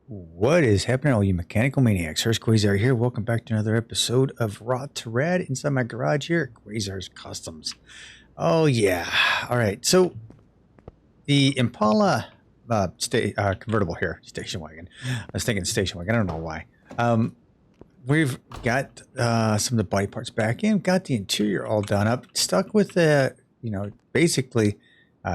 What is happening, all you mechanical maniacs? Hurst Quayzar here. Welcome back to another episode of Rot2Rad inside my garage here at Quayzar's Customs. Oh, yeah. All right. So, the Impala convertible here, station wagon. I was thinking station wagon. I don't know why. We've got some of the body parts back in, got the interior all done up, stuck with the, basically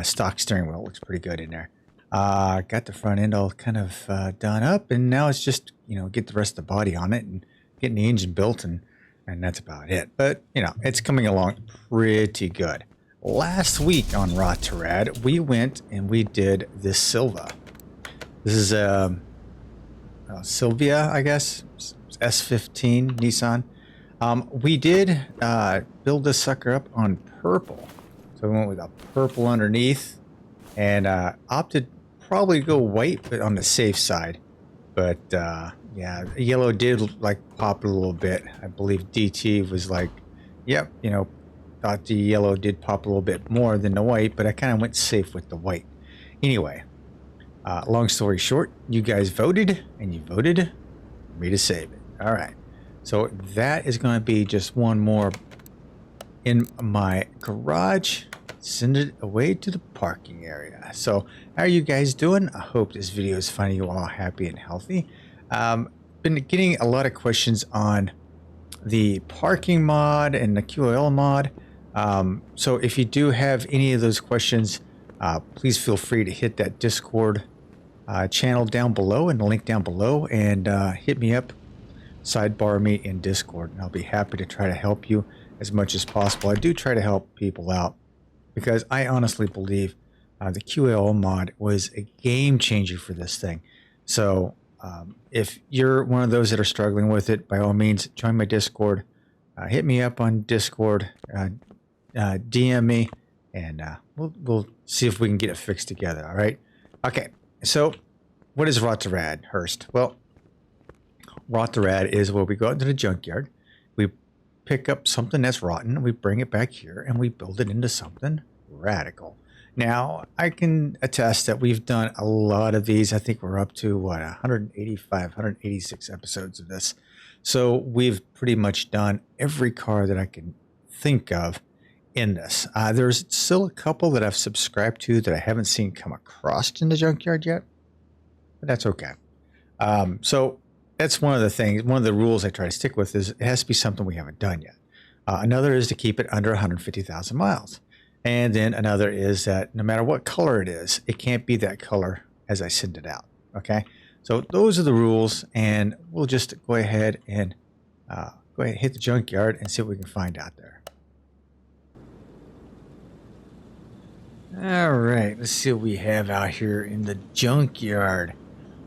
stock steering wheel. Looks pretty good in there. Got the front end all kind of done up, and now it's just, get the rest of the body on it and getting the engine built, and that's about it. But, it's coming along pretty good. Last week on Rot2Rad, we went and we did this Silva. This is a Silvia, I guess, S15 Nissan. We did build this sucker up on purple. So we went with a purple underneath and opted probably go white, but on the safe side. But yeah, yellow did pop a little bit. I believe DT was like, yep, thought the yellow did pop a little bit more than the white, but I kind of went safe with the white. Anyway, long story short, you guys voted, and you voted for me to save it. All right, so that is going to be just one more in my garage. Send it away to the parking area. So how are you guys doing? I hope this video is finding you all happy and healthy. Been getting a lot of questions on the parking mod and the QOL mod. So if you do have any of those questions, please feel free to hit that Discord channel down below and the link down below, and hit me up, sidebar me in Discord, and I'll be happy to try to help you as much as possible. I do try to help people out, because I honestly believe the QAL mod was a game changer for this thing. So if you're one of those that are struggling with it, by all means, join my Discord. Hit me up on Discord, DM me, and we'll see if we can get it fixed together, all right? Okay, so what is Rot2Rad, Hurst? Well, Rot2Rad is where we go out to the junkyard. We pick up something that's rotten, we bring it back here, and we build it into something radical. Now, I can attest that we've done a lot of these. I think we're up to, 185, 186 episodes of this. So we've pretty much done every car that I can think of in this. There's still a couple that I've subscribed to that I haven't seen come across in the junkyard yet, but that's okay. So that's one of the things, one of the rules I try to stick with is it has to be something we haven't done yet. Another is to keep it under 150,000 miles. And then another is that no matter what color it is, it can't be that color as I send it out. Okay. So those are the rules, and we'll just go ahead and hit the junkyard and see what we can find out there. All right. Let's see what we have out here in the junkyard.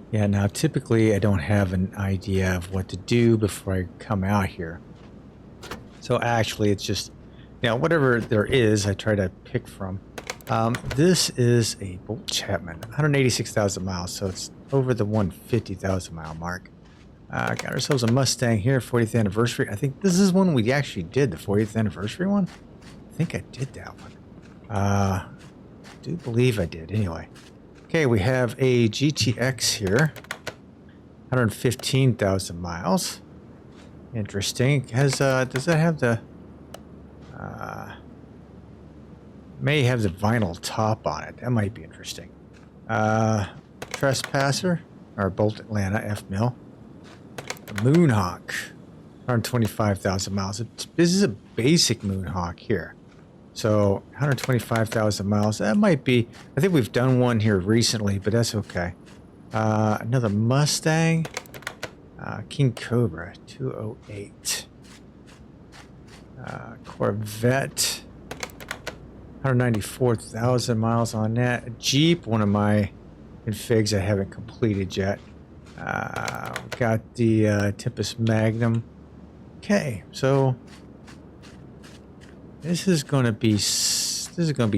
Yeah, now typically I don't have an idea of what to do before I come out here. So actually it's just, whatever there is, I try to pick from. This is a Bolt Chapman, 186,000 miles, so it's over the 150,000 mile mark. Got ourselves a Mustang here, 40th anniversary. I think this is one we actually did, the 40th anniversary one. I think I did that one. I do believe I did, anyway. Okay, we have a GTX here, 115,000 miles. Interesting. Does that have the may have the vinyl top on it? That might be interesting. Trespasser or Bolt Atlanta F-Mill. Moonhawk, 125,000 miles. This is a basic Moonhawk here. So 125,000 miles. That might be. I think we've done one here recently, but that's okay. Another Mustang. King Cobra 208. Corvette. 194,000 miles on that. A Jeep, one of my configs I haven't completed yet. Got the Tempest Magnum. Okay, so this is going to be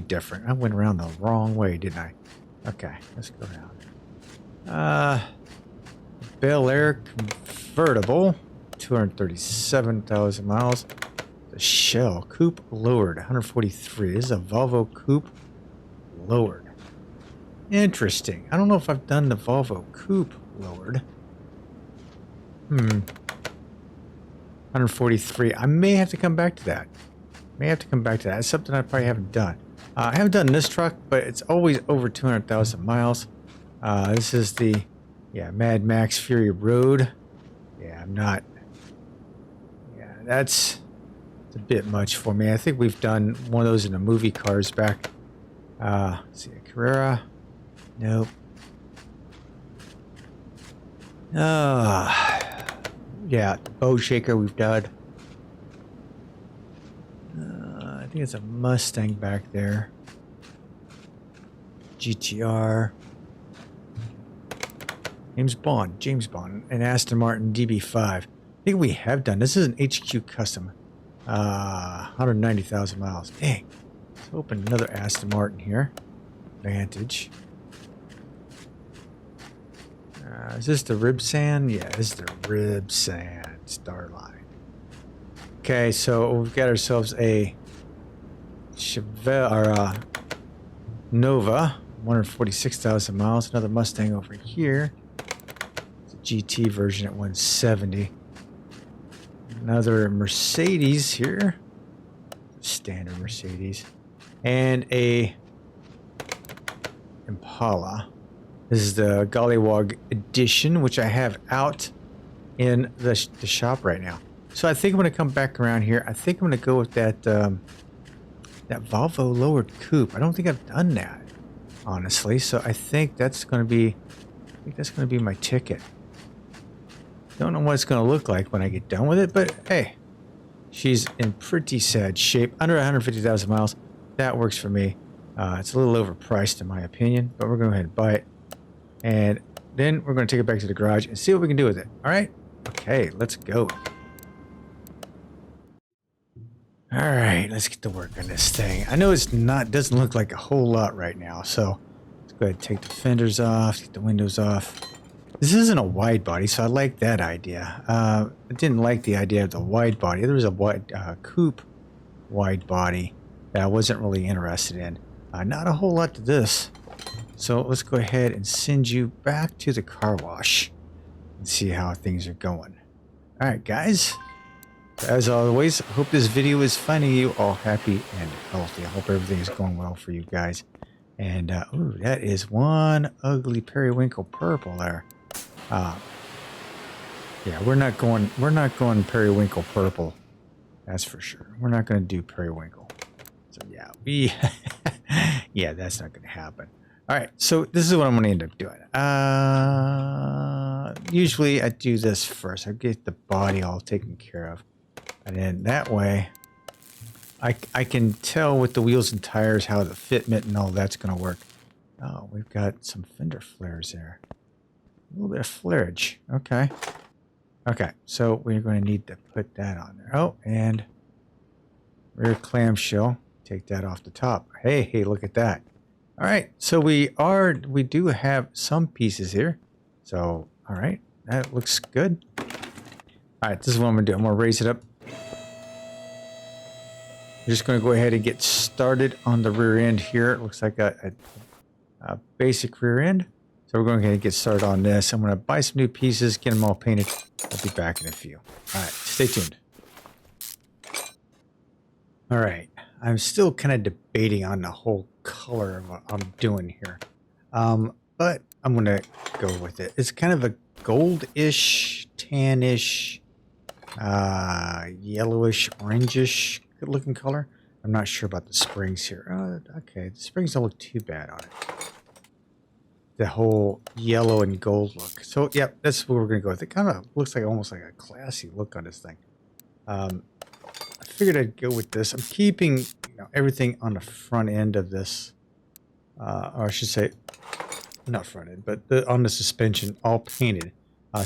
different. I went around the wrong way, didn't I? Okay, let's go around. Bel Air convertible, 237,000 miles. The Shell Coupe lowered, 143. This is a Volvo Coupe lowered. Interesting. I don't know if I've done the Volvo coupe lowered. 143. I may have to come back to that. It's something I probably haven't done. I haven't done this truck, but it's always over 200,000 miles. This is the, Mad Max Fury Road. Yeah, I'm not. Yeah, that's a bit much for me. I think we've done one of those in the movie cars back. Let's see, a Carrera. Nope. Yeah, bow shaker we've done. I think it's a Mustang back there. GTR. James Bond, and Aston Martin DB5. I think we have done. This is an HQ custom. 190,000 miles. Dang. Let's open another Aston Martin here. Vantage. Is this the rib sand? Yeah, this is the rib sand Starline. Okay, so we've got ourselves a Chevelle or a Nova, 146,000 miles. Another Mustang over here. It's a GT version at 170. Another Mercedes here. Standard Mercedes. And a Impala. This is the Gollywog edition, which I have out in the shop right now. So I think I'm going to come back around here. I think I'm going to go with that that Volvo lowered coupe. I don't think I've done that, honestly. So I think that's going to be, my ticket. Don't know what it's going to look like when I get done with it, but hey, she's in pretty sad shape. Under 150,000 miles. That works for me. It's a little overpriced in my opinion, but we're going to go ahead and buy it. And then we're going to take it back to the garage and see what we can do with it. All right? Okay, let's go. All right, let's get to work on this thing. I know doesn't look like a whole lot right now, so let's go ahead and take the fenders off, get the windows off. This isn't a wide body, so I like that idea. I didn't like the idea of the wide body. There was a wide coupe wide body that I wasn't really interested in. Not a whole lot to this. So let's go ahead and send you back to the car wash and see how things are going. All right, guys. As always, I hope this video is finding you all happy and healthy. I hope everything is going well for you guys. And, ooh, that is one ugly periwinkle purple there. Yeah, we're not going periwinkle purple. That's for sure. We're not going to do periwinkle. So, yeah, yeah, that's not going to happen. All right, so this is what I'm going to end up doing. Usually I do this first. I get the body all taken care of. And then that way, I can tell with the wheels and tires how the fitment and all that's going to work. Oh, we've got some fender flares there. A little bit of flareage. Okay. Okay, so we're going to need to put that on there. Oh, and rear clamshell. Take that off the top. Hey, look at that. All right, so we do have some pieces here. So, all right, that looks good. All right, this is what I'm gonna do. I'm gonna raise it up. I'm just gonna go ahead and get started on the rear end here. It looks like a basic rear end. So we're going to go ahead and get started on this. I'm gonna buy some new pieces, get them all painted. I'll be back in a few. All right, stay tuned. All right, I'm still kind of debating on the whole color of what I'm doing here. But I'm going to go with it. It's kind of a goldish, tannish, yellowish, orangish good-looking color. I'm not sure about the springs here. Okay, the springs don't look too bad on it. The whole yellow and gold look. So, yeah, that's what we're going to go with. It kind of looks like almost like a classy look on this thing. I figured I'd go with this. I'm keeping everything on the front end of this, or I should say, not front end, but on the suspension, all painted.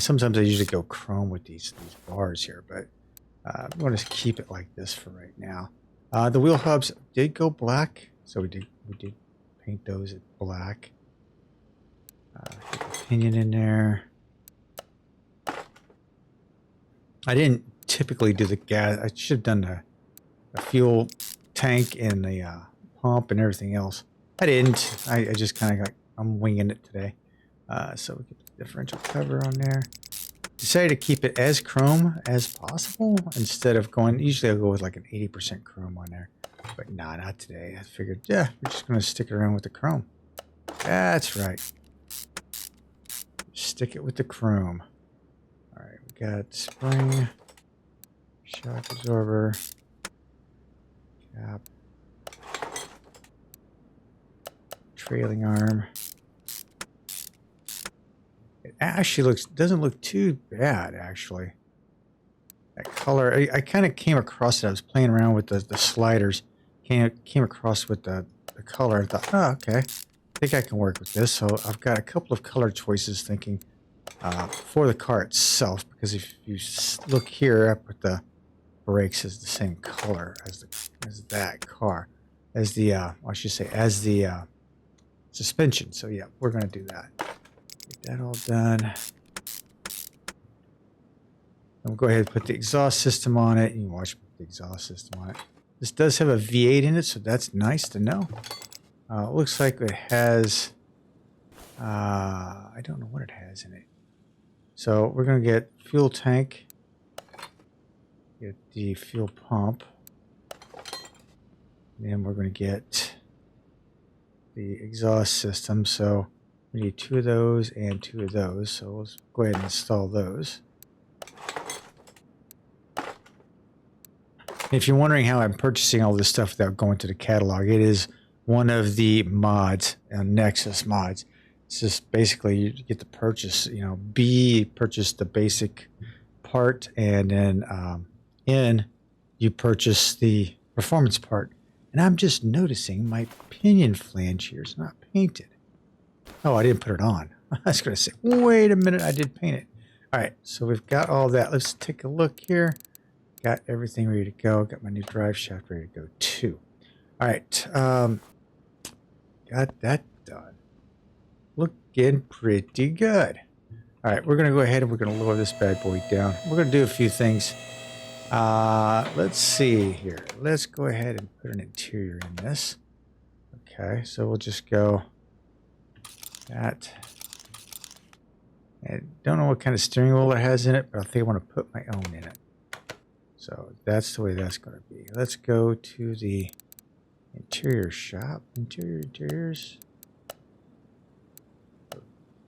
Sometimes I usually go chrome with these bars here, but I'm going to keep it like this for right now. The wheel hubs did go black, so we did paint those at black. Get the pinion in there. I didn't typically do the gas. I should have done the fuel tank and the pump and everything else. I didn't. I just kind of I'm winging it today. So we get the differential cover on there. Decided to keep it as chrome as possible instead of going. Usually I'll go with like an 80% chrome on there, but nah, not today. I figured, yeah, we're just gonna stick around with the chrome. That's right. Stick it with the chrome. All right, we got spring, shock absorber, cap, trailing arm. It actually doesn't look too bad, actually. That color, I kind of came across it. I was playing around with the sliders. Came across with the color and thought, oh, okay. I think I can work with this. So I've got a couple of color choices thinking for the car itself. Because if you look here up at the brakes is the same color as that car. As the, I should say, as the suspension. So yeah, we're going to do that. Get that all done. I'll go ahead and put the exhaust system on it. You can watch the exhaust system on it. This does have a V8 in it, so that's nice to know. It looks like it has, I don't know what it has in it. So we're going to get fuel tank, get the fuel pump, and then we're going to get the exhaust system. So we need 2 of those and 2 of those. So let's go ahead and install those. If you're wondering how I'm purchasing all this stuff without going to the catalog, it is one of the mods, Nexus mods. It's just basically you get the purchase, purchase the basic part, and then N, you purchase the performance part. And I'm just noticing my pinion flange here is not painted. Oh, I didn't put it on. I was going to say, wait a minute, I did paint it. All right, so we've got all that. Let's take a look here. Got everything ready to go. Got my new drive shaft ready to go too. All right, got that done. Looking pretty good. All right, we're gonna go ahead and we're gonna lower this bad boy down. We're gonna do a few things. Let's see here. Let's go ahead and put an interior in this. Okay, so we'll just go that. I don't know what kind of steering wheel it has in it, but I think I want to put my own in it. So that's the way that's going to be. Let's go to the interior shop. Interiors.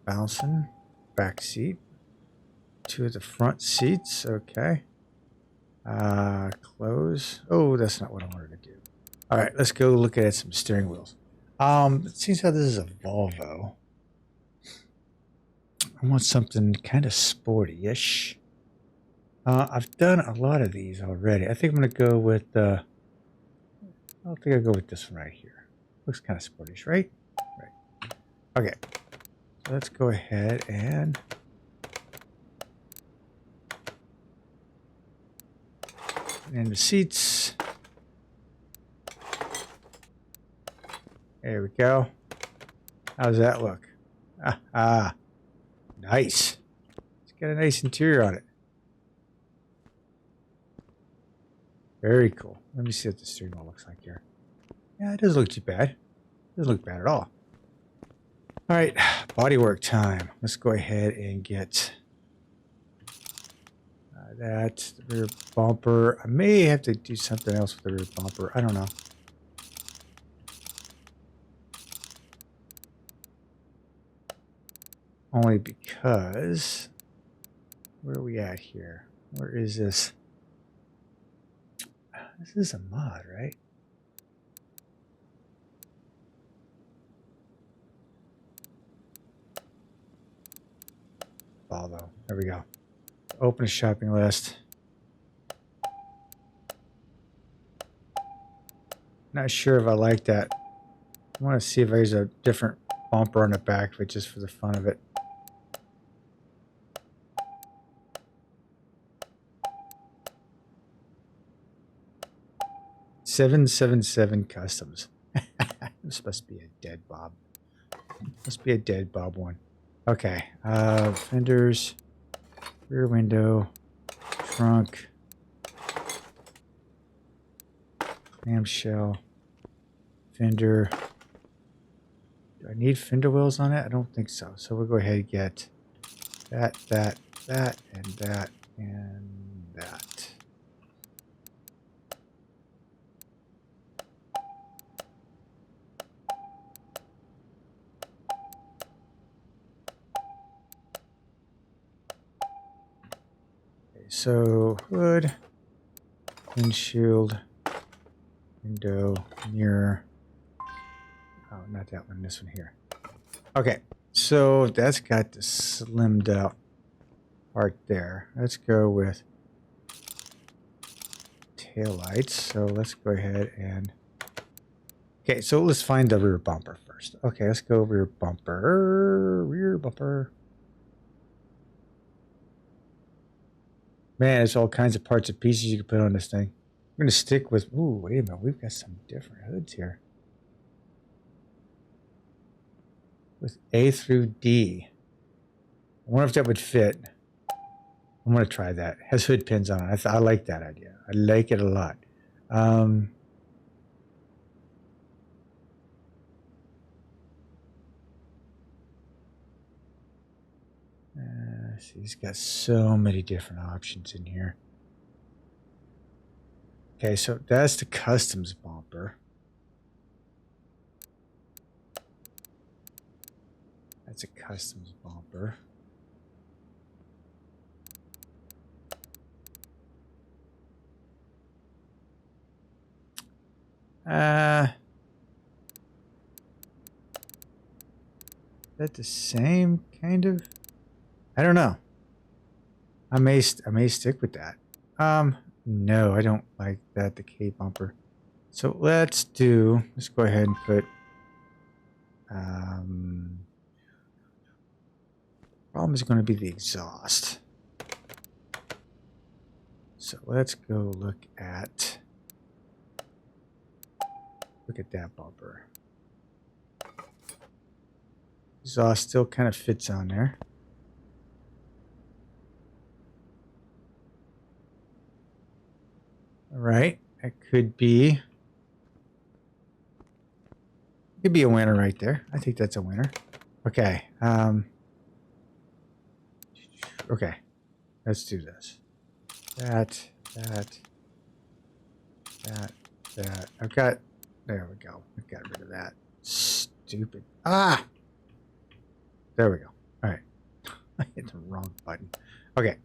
Bouncing. Back seat. 2 of the front seats. Okay. Close. Oh, that's not what I wanted to do. All right, let's go look at some steering wheels. It seems how this is a Volvo. I want something kind of sporty-ish. I've done a lot of these already. I think I'm going to go with, I don't think I'll go with this one right here. Looks kind of sportish, right? Right. Okay. So let's go ahead and the seats. There we go. How does that look? Nice. It's got a nice interior on it. Very cool. Let me see what the steering wheel looks like here. Yeah, it doesn't look too bad. It doesn't look bad at all. All right, bodywork time. Let's go ahead and get that the rear bumper. I may have to do something else with the rear bumper. I don't know. Only because, where are we at here? Where is this? This is a mod, right? Volvo. There we go. Open a shopping list. Not sure if I like that. I want to see if there's a different bumper on the back, but just for the fun of it. $777 customs. This must be a dead Bob. Must be a dead Bob one. Okay. Fenders, rear window, trunk, clamshell, fender, Do I need fender wells on it? I don't think so. So we'll go ahead and get that, and that, and that. Okay, so hood, windshield, window, mirror. Oh, not that one, this one here. Okay, so that's got the slimmed out part there. Let's go with taillights. So let's go ahead and... Okay, so let's find the rear bumper first. Okay, let's go rear bumper. Rear bumper. Man, there's all kinds of parts and pieces you can put on this thing. I'm going to stick with... Ooh, wait a minute. We've got some different hoods here. With A through D. I wonder if that would fit. I'm going to try that. It has hood pins on it. I like that idea. I like it a lot. See, he's got so many different options in here. Okay, so that's the customs bumper. That's a customs bumper. Is that the same kind of? I don't know. I may stick with that. No, I don't like that, the K bumper. So let's go ahead and put problem is going to be the exhaust. So let's go look at that bumper. Exhaust still kind of fits on there. All right, that could be a winner right there. I think that's a winner. Okay. Okay. Let's do this. That. I've got. There we go. I've got rid of that. Stupid. Ah! There we go. All right. I hit the wrong button. Okay.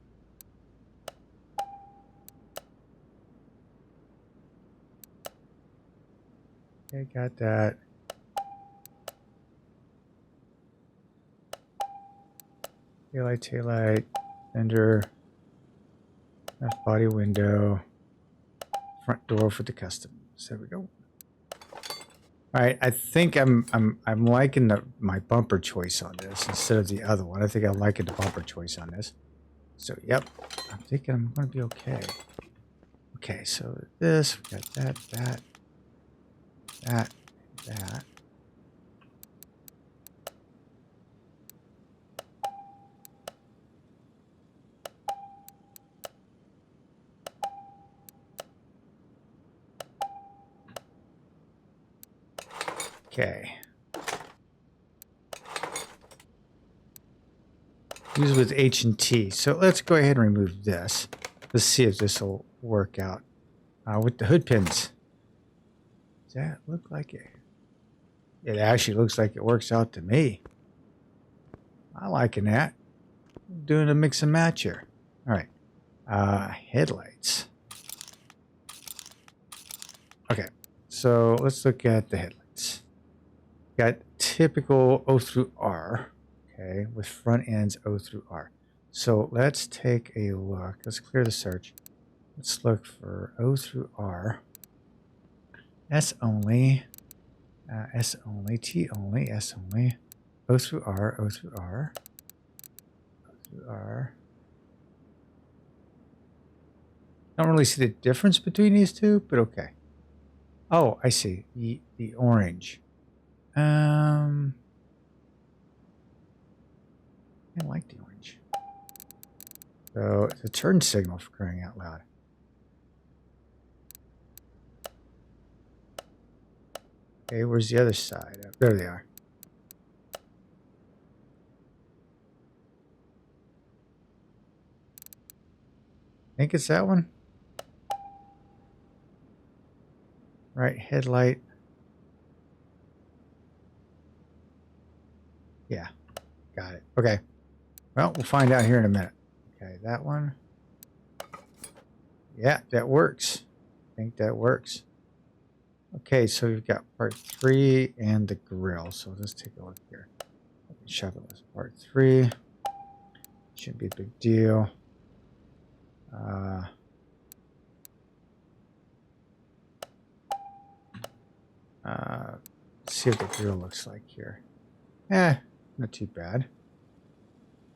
Okay, got that. Taillight, fender, left body window, front door for the customs. There we go. All right, I think I'm liking my bumper choice on this instead of the other one. I think I'm liking the bumper choice on this. So, yep, I'm thinking I'm going to be okay. Okay, so this, we got that. Okay. Use with H and T. So let's go ahead and remove this. Let's see if this will work out with the hood pins. Does that look like it? It actually looks like it works out to me. I liking that. Doing a mix and match here. All right. Headlights. Okay. So let's look at the headlights. Got typical O through R. Okay. With front ends O through R. So let's take a look. Let's clear the search. Let's look for O through R. S only. S only. T only. S only. O through R. O through R. O through R. I don't really see the difference between these two, but okay. Oh, I see. The orange. I like the orange. So it's a turn signal for crying out loud. Okay, where's the other side? There they are. think it's that one. Right headlight. Yeah, got it. Okay. Well, we'll find out here in a minute. Okay, that one. Yeah, that works. I think that works. Okay, so we've got part 3 and the grill. So let's take a look here. Shove it with part 3. Shouldn't be a big deal. Let's see what the grill looks like here. Not too bad.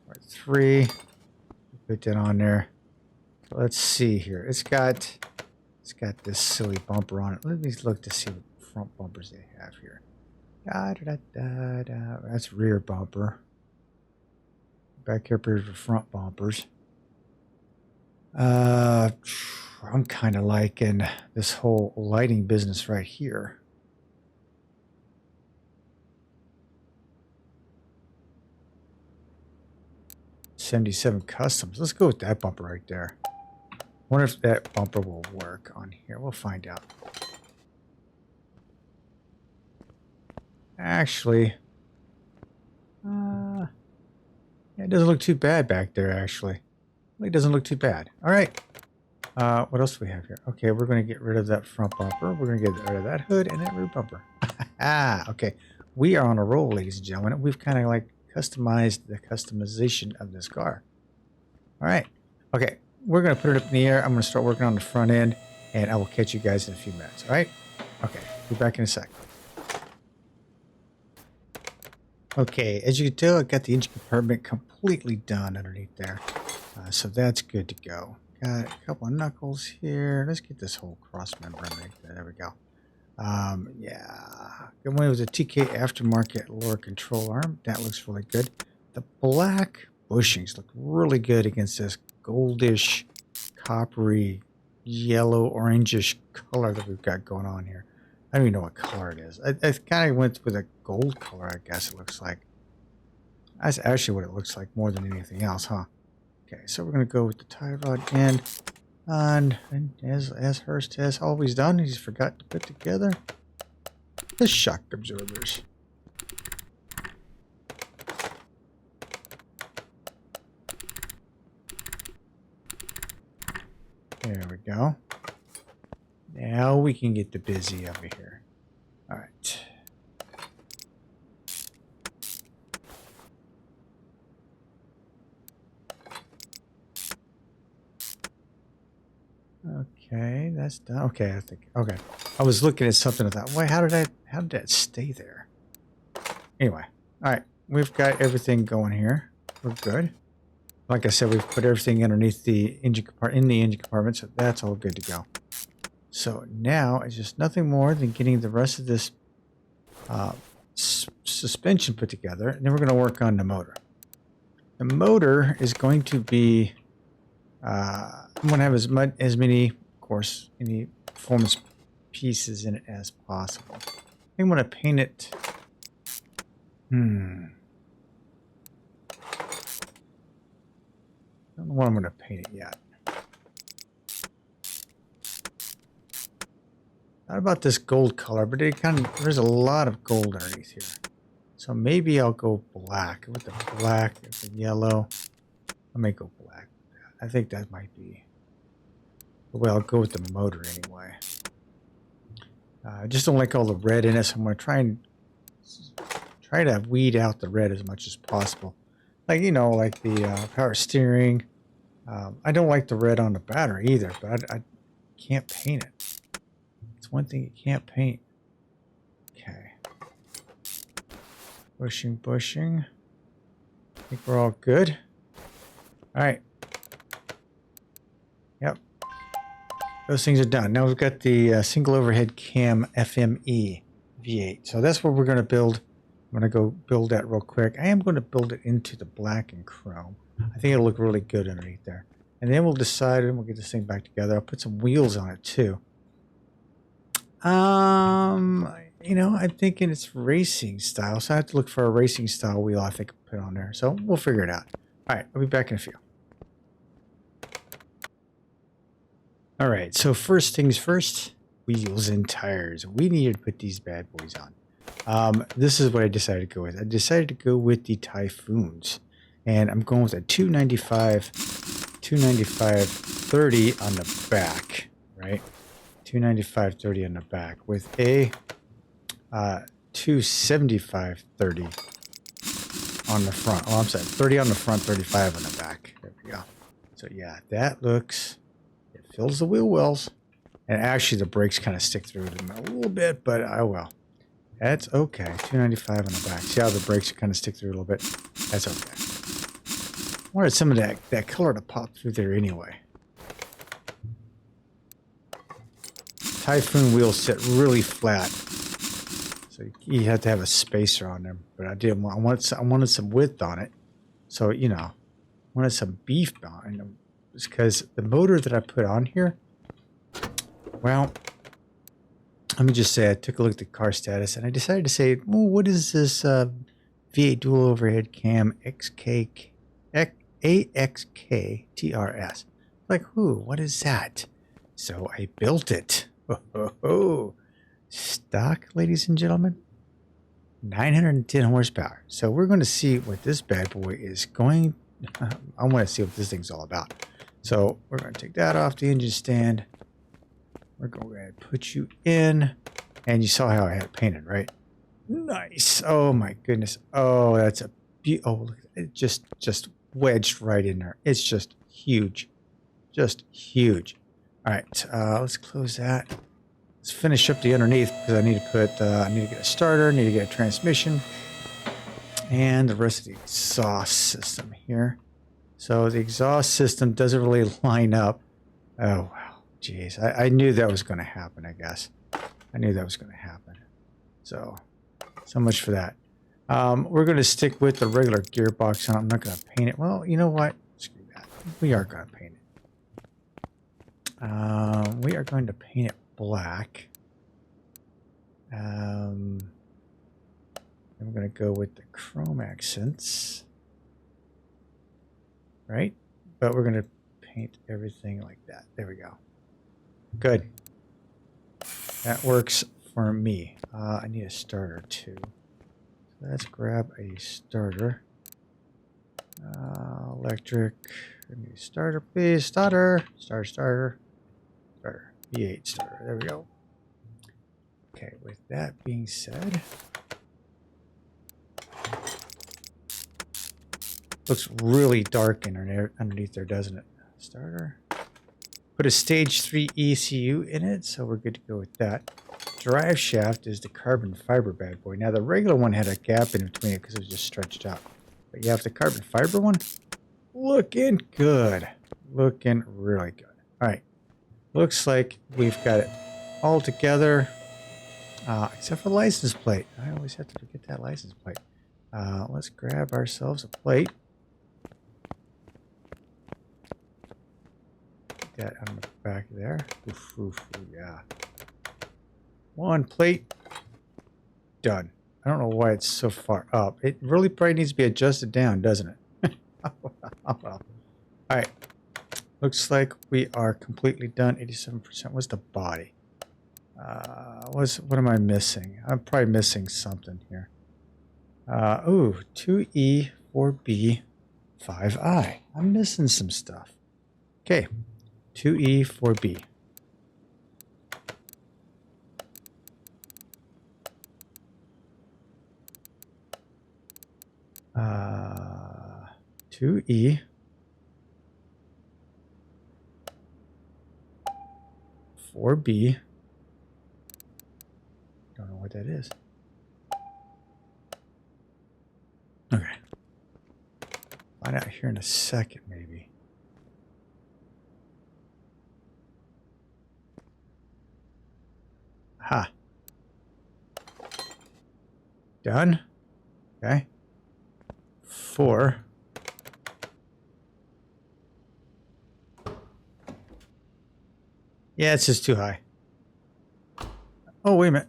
Part 3. Put that on there. So let's see here. It's got this silly bumper on it. Let me look to see what front bumpers they have here. That's rear bumper. Back up here for front bumpers. I'm kind of liking this whole lighting business right here. $77 customs. Let's go with that bumper right there. Wonder if that bumper will work on here. We'll find out. Actually, yeah, it doesn't look too bad back there, actually. It doesn't look too bad. All right. What else do we have here? Okay, we're going to get rid of that front bumper. We're going to get rid of that hood and that rear bumper. Okay. We are on a roll, ladies and gentlemen. We've kind of like customized the customization of this car. All right. Okay. We're going to put it up in the air. I'm going to start working on the front end, and I will catch you guys in a few minutes. All right? Okay. Be back in a sec. Okay. As you can tell, I got the engine compartment completely done underneath there. So that's good to go. Got a couple of knuckles here. Let's get this whole cross member underneath there. There we go. Yeah. Good one with the TK aftermarket lower control arm. That looks really good. The black bushings look really good against this goldish, coppery, yellow, orangish color that we've got going on here. I don't even know what color it is. I kind of went with a gold color, I guess it looks like. That's actually what it looks like more than anything else, huh? Okay, so we're going to go with the tie rod end. And as Hurst has always done, he's forgot to put together the shock absorbers. There we go. Now we can get the busy over here. All right. Okay, that's done. Okay, I think. Okay, I was looking at something. I thought, wait, how did that stay there? Anyway, all right, we've got everything going here. We're good. Like I said, we've put everything underneath the engine compartment, so that's all good to go. So now it's just nothing more than getting the rest of this suspension put together, and then we're going to work on the motor. The motor is going to be. I'm going to have as many, of course, any performance pieces in it as possible. I think I'm going to paint it. I don't know what I'm going to paint it yet. Not about this gold color, but there's a lot of gold underneath here. So maybe I'll go black. With the black and the yellow, I may go black. I think that might be the way I'll go with the motor anyway. I just don't like all the red in it, so I'm going to try to weed out the red as much as possible. Like, you know, like the power steering. I don't like the red on the battery either, but I can't paint it. It's one thing you can't paint. Okay. Bushing. I think we're all good. All right. Yep. Those things are done. Now we've got the single overhead cam FME V8. So that's what we're going to build. I'm going to go build that real quick. I am going to build it into the black and chrome. I think it'll look really good underneath there. And then we'll decide and we'll get this thing back together. I'll put some wheels on it too. You know, I'm thinking it's racing style. So I have to look for a racing style wheel I think I'll put on there. So we'll figure it out. All right, I'll be back in a few. All right, so first things first, wheels and tires. We needed to put these bad boys on. This is what I decided to go with. I decided to go with the Typhoons, and I'm going with a 295/30 on the back, right? 295/30 on the back with a 275/30 on the front. Oh, I'm sorry, 30 on the front, 35 on the back. There we go. So yeah, that looks, it fills the wheel wells. And actually the brakes kind of stick through them a little bit, but oh well. That's okay. 295 on the back. See how the brakes kind of stick through a little bit? That's okay. I wanted some of that color to pop through there anyway. Typhoon wheels sit really flat, so you had to have a spacer on them. But I didn't want. I wanted some width on it, so you know, I wanted some beef on them because the motor that I put on here. Well, let me just say I took a look at the car status and I decided to say, well, what is this V8 dual overhead cam AXK TRS? Like, what is that? So I built it. Stock, ladies and gentlemen, 910 horsepower. So we're going to see what this bad boy is going. I want to see what this thing's all about. So we're going to take that off the engine stand. We're going to put you in, and you saw how I had it painted, right? Nice. Oh my goodness. Oh, that's a look, it just wedged right in there. It's just huge, just huge. All right, let's close that. Let's finish up the underneath because I need to put. I need to get a starter. Need to get a transmission, and the rest of the exhaust system here. So the exhaust system doesn't really line up. Oh wow. Jeez, I knew that was going to happen, I guess. I knew that was going to happen. So much for that. We're going to stick with the regular gearbox. I'm not going to paint it. Well, you know what? Screw that. We are going to paint it. We are going to paint it black. I'm going to go with the chrome accents. Right? But we're going to paint everything like that. There we go. Good. That works for me. I need a starter too. So let's grab a starter. Electric. I need a starter, please. Starter. Starter. V8 starter. There we go. Okay, with that being said, looks really dark in underneath there, doesn't it? Starter. Put a stage 3 ECU in it, so we're good to go with that. Drive shaft is the carbon fiber bad boy. Now the regular one had a gap in between it because it was just stretched out. But you have the carbon fiber one. Looking good. Looking really good. All right. Looks like we've got it all together. Except for the license plate. I always have to forget that license plate. Let's grab ourselves a plate. That on the back there. Yeah. One plate. Done. I don't know why it's so far up. It really probably needs to be adjusted down, doesn't it? Oh, well. All right. Looks like we are completely done. 87%. What's the body? What am I missing? I'm probably missing something here. 2E, 4B, 5I. I'm missing some stuff. Okay. 2E, 4B. Uh, 2E, 4B. Don't know what that is. Okay. Find out here in a second, maybe. Ha. Done. Okay. 4. Yeah, it's just too high. Oh, wait a minute.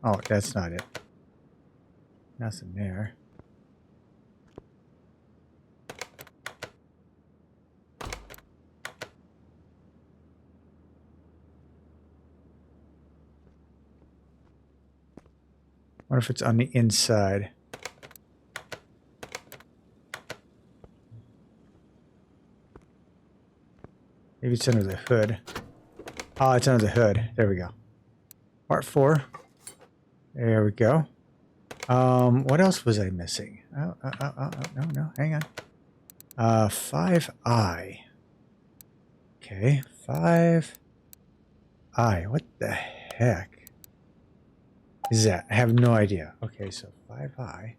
Oh, that's not it. Nothing there. What if it's on the inside? Maybe it's under the hood. Oh, it's under the hood. There we go. Part 4. There we go. What else was I missing? Oh, no, hang on. 5i. Okay, 5i. What the heck is that? I have no idea. Okay, so 5i.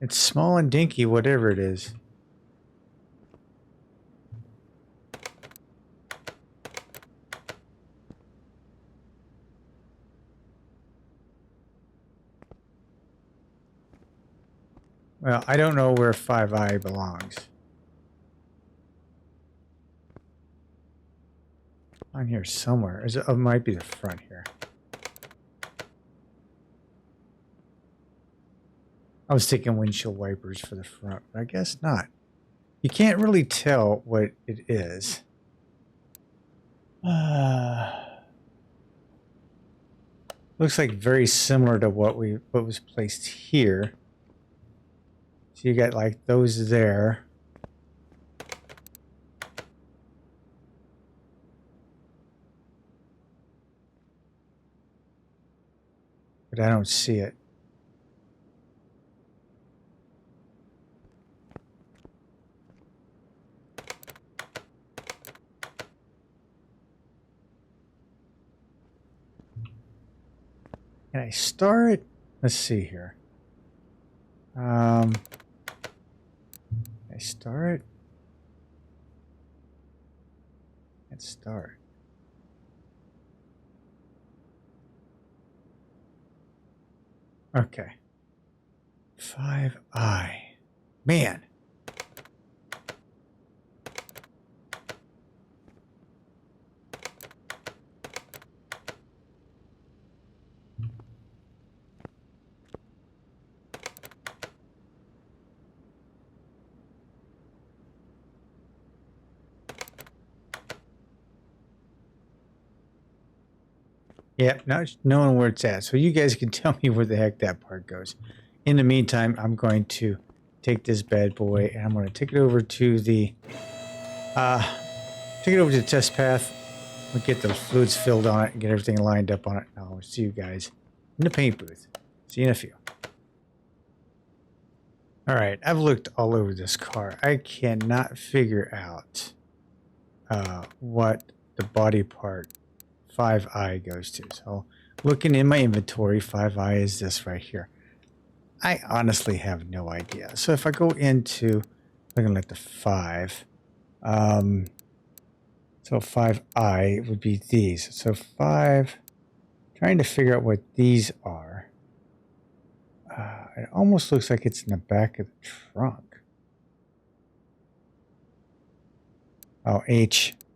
It's small and dinky, whatever it is. Well, I don't know where 5i belongs. On here somewhere. Is it, oh, it might be the front here. I was thinking windshield wipers for the front, but I guess not. You can't really tell what it is. Looks like very similar to what was placed here. So you got like those there. But I don't see it. Can I start? Let's see here. Can I start? Let's start. Okay. 5i. Man. Yeah, not knowing where it's at. So you guys can tell me where the heck that part goes. In the meantime, I'm going to take this bad boy and I'm going to take it over to the test path. We'll get the fluids filled on it and get everything lined up on it. I'll see you guys in the paint booth. See you in a few. All right, I've looked all over this car. I cannot figure out what the body part 5i goes to. So looking in my inventory, 5i is this right here. I honestly have no idea. So if I go into looking at the 5, so 5i would be these. So 5, trying to figure out what these are. It almost looks like it's in the back of the trunk. Oh,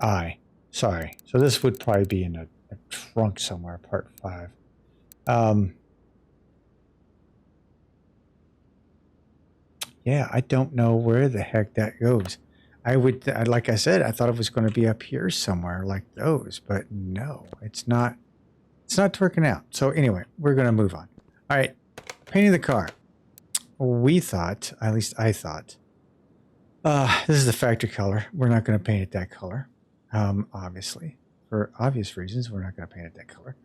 hi. Sorry. So this would probably be in a trunk somewhere, part 5. Yeah, I don't know where the heck that goes. I would, like I said, I thought it was going to be up here somewhere like those, but no, it's not. It's not working out. So anyway, we're going to move on. All right, painting the car. We thought, at least I thought, this is the factory color. We're not going to paint it that color. Obviously, for obvious reasons, we're not going to paint it that color.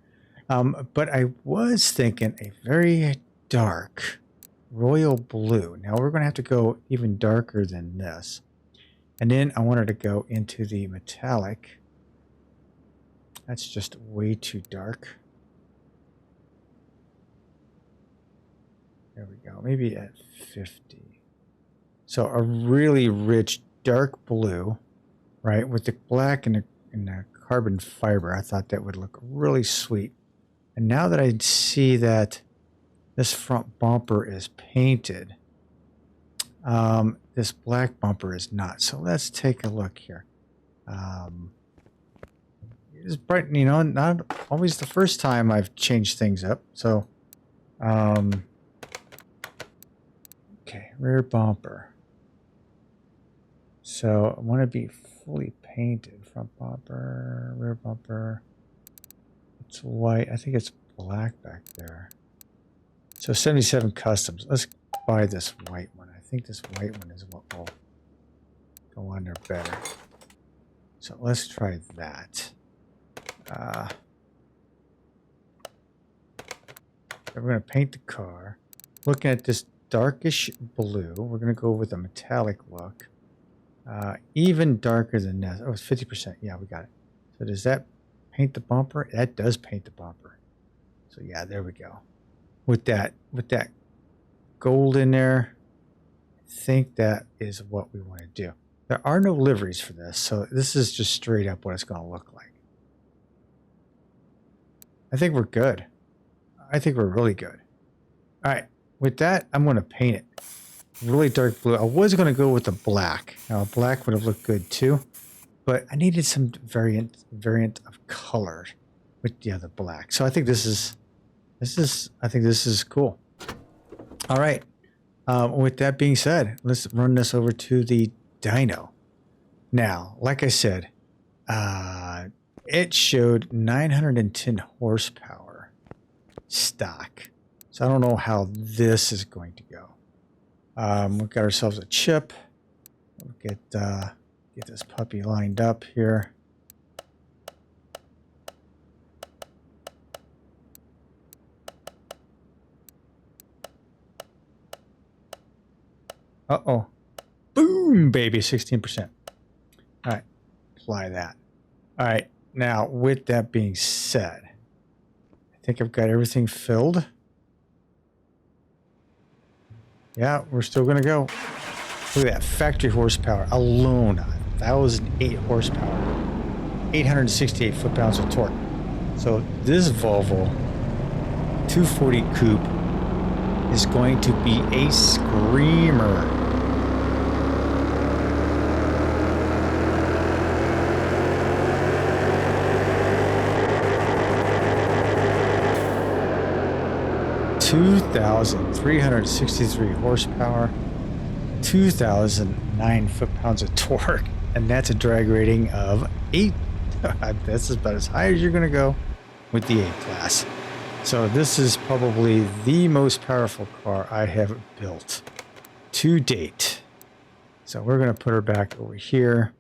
But I was thinking a very dark royal blue. Now we're going to have to go even darker than this. And then I wanted to go into the metallic. That's just way too dark. There we go. Maybe at 50. So a really rich dark blue, right? With the black and the carbon fiber. I thought that would look really sweet. And now that I see that this front bumper is painted, this black bumper is not. So let's take a look here. It's bright, you know, not always the first time I've changed things up. So Okay, rear bumper. So I want to be fully painted. Front bumper, rear bumper. It's white. I think it's black back there. So 77 customs. Let's buy this white one. I think this white one is what will go on there better. So let's try that. We're going to paint the car. Looking at this darkish blue, we're going to go with a metallic look. Even darker than that. Oh, it's 50%. Yeah, we got it. So does that paint the bumper? That does paint the bumper. So yeah, there we go. With that gold in there, I think that is what we want to do. There are no liveries for this, so this is just straight up what it's going to look like. I think we're good. I think we're really good. All right, with that, I'm going to paint it really dark blue. I was going to go with the black. Now, black would have looked good too, but I needed some variant of color with the other black. So I think this is cool. All right. With that being said, let's run this over to the dyno. Now, like I said, it showed 910 horsepower stock. So I don't know how this is going to go. We've got ourselves a chip. We'll get this puppy lined up here. Uh-oh. Boom, baby, 16%. All right, apply that. All right, now with that being said, I think I've got everything filled. Yeah, we're still going to go. Look at that factory horsepower alone, 1,008 horsepower, 868 foot-pounds of torque. So this Volvo 240 coupe is going to be a screamer. (2,363 horsepower, 2,009 foot-pounds of torque, and that's a drag rating of 8. That's about as high as you're going to go with the A-Class. So this is probably the most powerful car I have built to date. So we're going to put her back over here.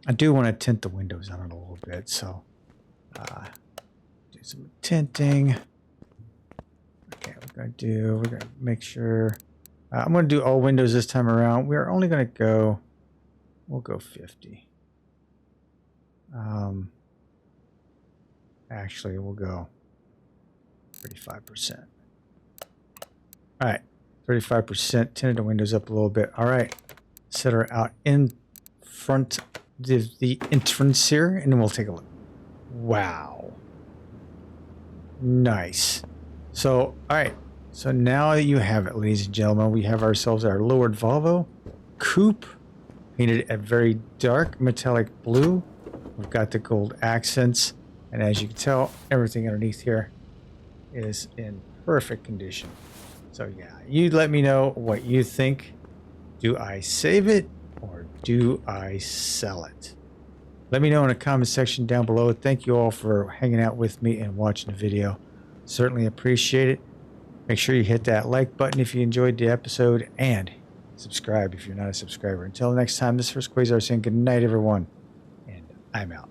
I do want to tint the windows on it a little bit, so do some tinting. Okay, we're going to make sure. I'm going to do all windows this time around. We're only going to go, we'll go 50. Actually, we'll go 35%. All right, 35%. Tinted the windows up a little bit. All right, set her out in front of the entrance here, and then we'll take a look. Wow. Nice. So, all right. So now that you have it, ladies and gentlemen, we have ourselves our lowered Volvo coupe, painted a very dark metallic blue. We've got the gold accents, and as you can tell, everything underneath here is in perfect condition. So yeah, you let me know what you think. Do I save it or do I sell it? Let me know in the comment section down below. Thank you all for hanging out with me and watching the video. Certainly appreciate it. Make sure you hit that like button if you enjoyed the episode, and subscribe if you're not a subscriber. Until next time, this is Quayzar saying good night, everyone, and I'm out.